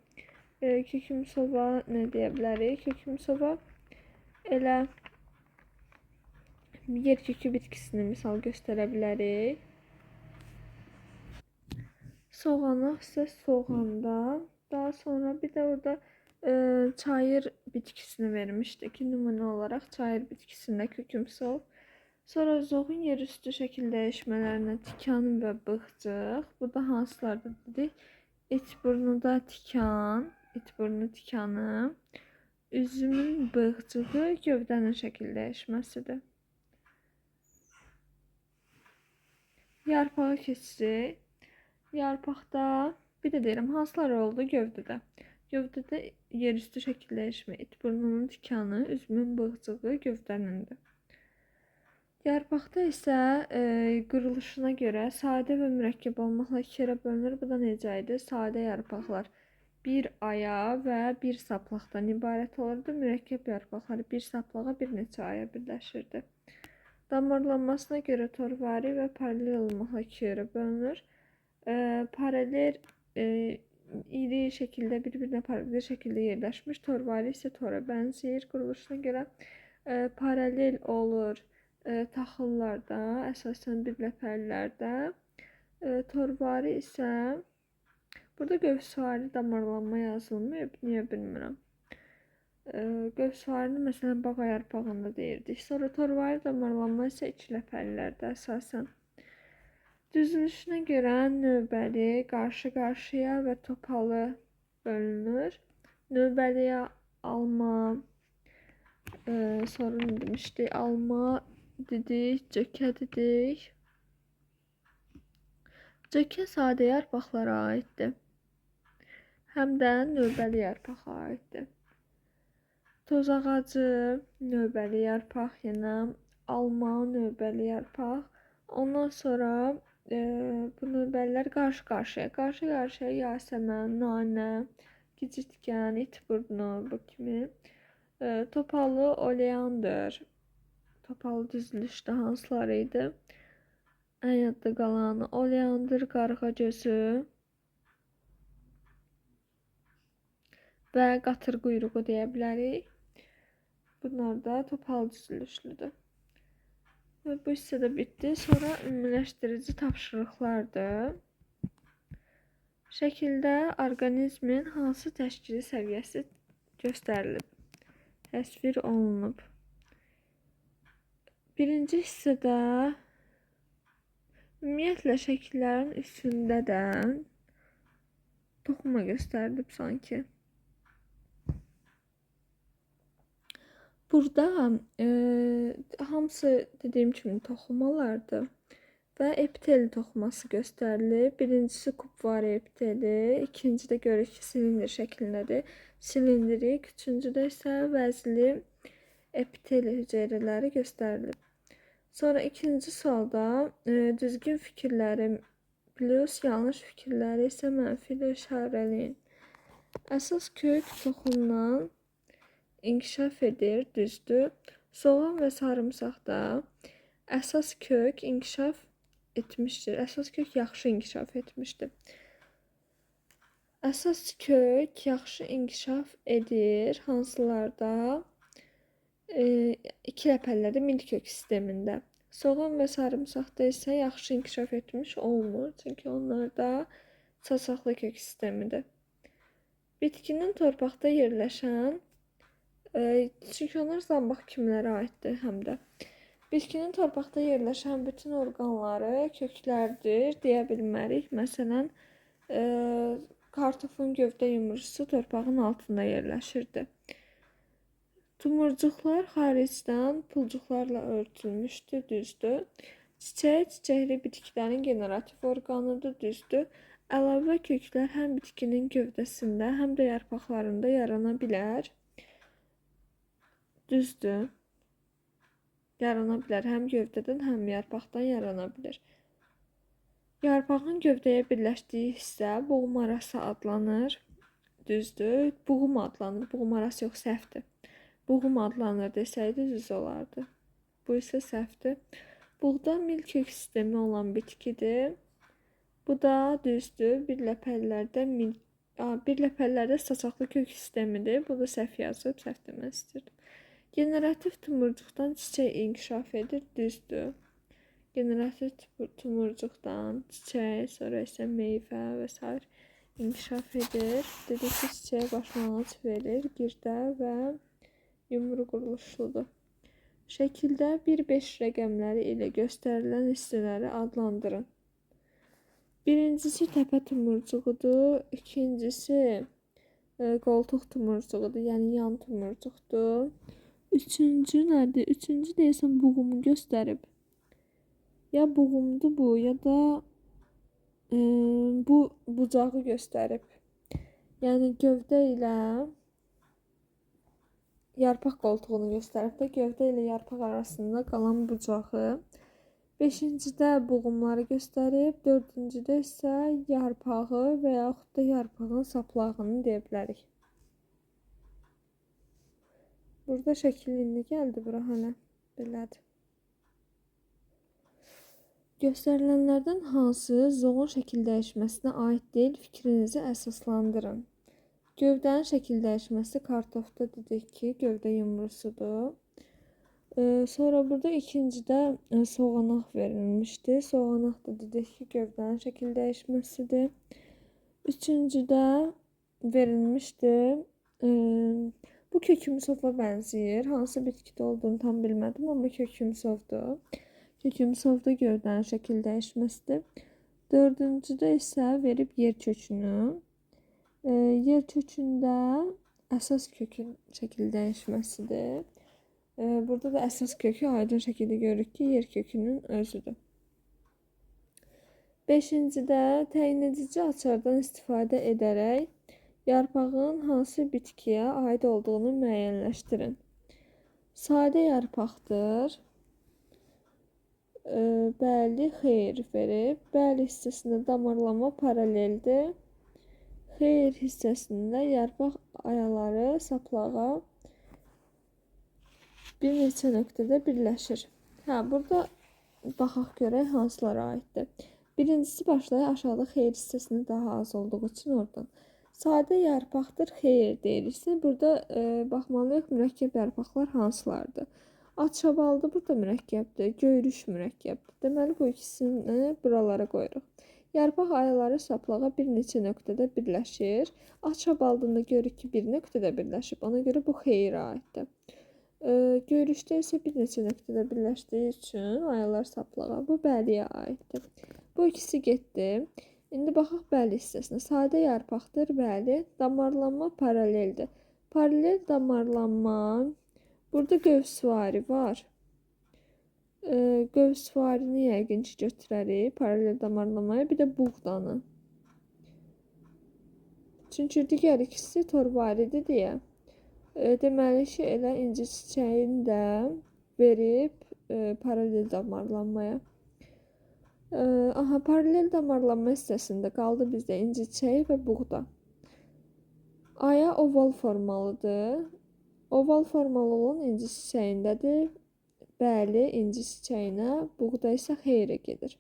Kökümsova nə deyə bilərik? Kökümsova elə yer kökü bitkisini misal göstərə bilərik. Soğanaq isə soğanda. Daha sonra bir də orada çayır bitkisini vermişdi ki, nümunə olaraq çayır bitkisində kökümsov. Sonra zoğun yerüstü şəkil dəyişmələrinə tikan və bığcıq. Bu da hansılardır dedik? İtburnuda tikan, itburnu tikanı, üzümün bığcığı, gövdənin şəkil dəyişməsidir. Yarpağı keçirik. Yarpaqda bir də deyirəm, hansılar oldu gövdədə? Gövdədə yerüstü şəkil dəyişmə, itburnunun tikanı, üzümün bığcığı, gövdənindir. Yarpaqda isə qırılışına görə sadə və mürəkkəb olmaqla iki yerə bölünür. Bu da necə idi? Sadə yarpaqlar bir aya və bir saplaqdan ibarət olurdu. Mürəkkəb yarpaqlar bir saplığa bir neçə aya birləşirdi. Damarlanmasına görə torvari və paralel olmaqla iki yerə bölünür. Paralel iri şəkildə bir-birinə paralel şəkildə yerləşmiş. Torvari isə tora bənzəyir. Quruluşuna görə paralel olur. Taxıllarda, əsasən birləpəlilərdə, torvari isə burada qövsvari damarlanma yazılmayıb, niyə bilmirəm. Qövsvarini məsələn bağa yarpağında deyirdik. Sonra torvari damarlanma isə ikiləpəlilərdə əsasən. Düzülüşünə görə növbəli, qarşı-qarşıya və topalı bölünür. Növbəliyə alma, sonra nə demişdik? Alma dedik, cökə dedik. Cökə sadə yarpaqlara aiddir. Həm də növbəli yarpağa aiddir. Toz ağacı, növbəli yarpaq, yenə alma, növbəli yarpaq. Ondan sonra bu növbəlilər qarşı-qarşıya yasəmən, nanə, gicitkən, itburnu bu kimi. Topalı oleander. Topalı düzülüşdə hansılar idi? Ən yadda qalan oleander, qarğa gözü, və qatır quyruğu deyə bilərik. Bunlar da topal düzülüşlüdür. Və bu hissə də bitdi. Sonra ümumiləşdirici tapşırıqlardır. Şəkildə orqanizmin hansı təşkili səviyyəsi göstərilib, təsvir olunub. Birinci hissədə ümumiyyətlə şəkillərin üstündə də toxuma göstərilib sanki. Burada hamısı dediyim kimi toxumalardır və epitel toxuması göstərilib. Birincisi kubvari epiteli, ikincidə görürük ki, silindr şəklindədir. Silindrik, üçüncüdə isə vəzli epitel hüceyrələri göstərilib. Sonra ikinci sualda düzgün fikirləri plus yanlış fikirləri isə mənfi ilə işarələyin. Əsas kök toxumdan inkişaf edir, düzdür. Soğan və sarımsaqda əsas kök inkişaf etmişdir. Əsas kök yaxşı inkişaf etmişdir. Əsas kök yaxşı inkişaf edir hansılarda? İki ləpələrdə milkök sistemində. Soğan və sarımsaqda isə yaxşı inkişaf etmiş olmur. Çünki onlarda saçaqlı kök sistemidir. Bitkinin torpaqda yerləşən, çünki onlar zambaq kimlərə aiddir həm də. Bitkinin torpaqda yerləşən bütün orqanları köklərdir deyə bilmərik. Məsələn, kartofun gövdə yumrucusu torpağın altında yerləşirdi. Tumurcuqlar xaricdən pulcuqlarla örtülmüşdür, düzdür. Çiçəkli bitkilərin generativ orqanıdır, düzdür. Əlavə köklər həm bitkinin gövdəsində, həm də yarpaqlarında yarana bilər. Düzdür. Yarana bilər. Həm gövdədən, həm yarpaqdan yarana bilər. Yarpağın gövdəyə birləşdiyi hissə buğum arası adlanır. Düzdür. Buğum adlanır. Buğum arası yox, səhvdir. Buğum adlanır desəydi düz olardı. Bu isə səhvdir. Buğda milkök sistemi olan bitkidir. Bu da düzdür. Bir ləpələrdə saçaqlı kök sistemidir. Bu da səhv yazıb, səhv demək istirdim. Generativ tumurcuqdan çiçək inkişaf edir, düzdür. Generativ tumurcuqdan çiçək, sonra isə meyvə və s. inkişaf edir. Dedik ki, çiçəyə başlanğıc verir, girdə və yumru quruluşludur. Şəkildə 1-5 rəqəmləri ilə göstərilən hissələri adlandırın. Birincisi təpə tumurcuğudur, ikincisi qoltuq tumurcuğudur, yəni yan tumurcuqdur. Üçüncü nədir? Üçüncü deyəsən buğumu göstərib. Ya buğumdur bu, ya da bu bucağı göstərib. Yəni gövdə ilə yarpaq qoltuğunu göstərib də, gövdə ilə yarpaq arasında qalan bucağı. Beşincidə buğumları göstərib, dördüncüdə isə yarpağı və yaxud da yarpağın saplağını deyə bilərik. Burada şəkil indi gəldi bura hələ, belədir. Göstərilənlərdən hansı zoğun şəkil dəyişməsinə aid deyil, fikrinizi əsaslandırın. Gövdənin şəkil dəyişməsi kartofda dedik ki, gövdə yumrusudur. Sonra burada ikincidə soğanaq verilmişdi. Soğanaq da dedik ki, gövdənin şəkil dəyişməsidir. Üçüncüdə verilmişdi. Bu kökümsova bənzəyir. Hansı bitkidə olduğunu tam bilmədim, amma kökümsovdur. Kökümsovda gövdənin şəkil dəyişməsidir. Dördüncüdə isə verib yer kökünü. Yer kökündə əsas kökün şəkil dəyişməsidir. Burada da əsas kökü aydın şəkildə görürük ki, yer kökünün özüdür. Beşincidə təyin edici açardan istifadə edərək yarpağın hansı bitkiyə aid olduğunu müəyyənləşdirin. Sadə yarpaqdır. Bəli, xeyir verib. Bəli hissəsində damarlama paraleldir. Xeyir hissəsində yarpaq ayaları saplağa bir neçə nöqtədə birləşir. Burada baxaq görək hansılara aiddir. Birincisi başlayır aşağıda xeyir hissəsində daha az olduğu üçün oradan. Sadə yarpaqdır, xeyr deyirsə, burada baxmalıyıq mürəkkəb yarpaqlar hansılardır. Atşabaldı burada mürəkkəbdir, göyrüş mürəkkəbdir. Deməli bu ikisini buralara qoyuruq. Yarpaq ayıları saplağa bir neçə nöqtədə birləşir. Atşabaldında görürük ki, bir nöqtədə birləşib. Ona görə bu xeyrə aiddir. Göyrüşdə isə bir neçə nöqtədə birləşdiyi üçün ayılar saplağa bu bəliyə aiddir. Bu ikisi getdi. İndi baxaq bəli hissəsinə. Sadə yarpaqdır, bəli. Damarlanma paraleldir. Paralel damarlanma. Burada qövsvari var. Qövsvarini yəqin ki götürərik. Paralel damarlamaya. Bir də buğdanı. Çünki digər ikisi torvaridir deyə. Deməli ki, elə inci çiçəyin də verib paralel damarlanmaya. Aha, paralel damarlanma hissəsində qaldı bizdə inci çiçəyi və buğda. Aya oval formalıdır. Oval formalı olan inci çiçəyindədir. Bəli, inci çiçəyinə, buğda isə xeyrə gedir.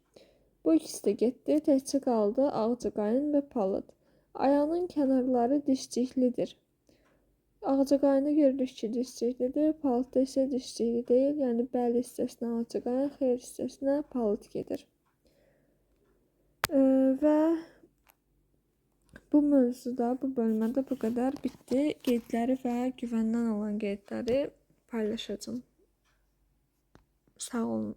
Bu ikisi də getdi, təkcə qaldı ağcaqayın və palıd. Ayanın kənarları dişciklidir. Ağcaqayını görürük ki, dişciklidir, palıdda isə dişcikli deyil. Yəni, bəli hissəsinə ağcaqayın, xeyr hissəsinə palıd gedir. Və bu mövzuda, bu bölmədə bu qədər bitdi. Qeydləri və güvəndən olan qeydləri paylaşacağım. Sağ olun.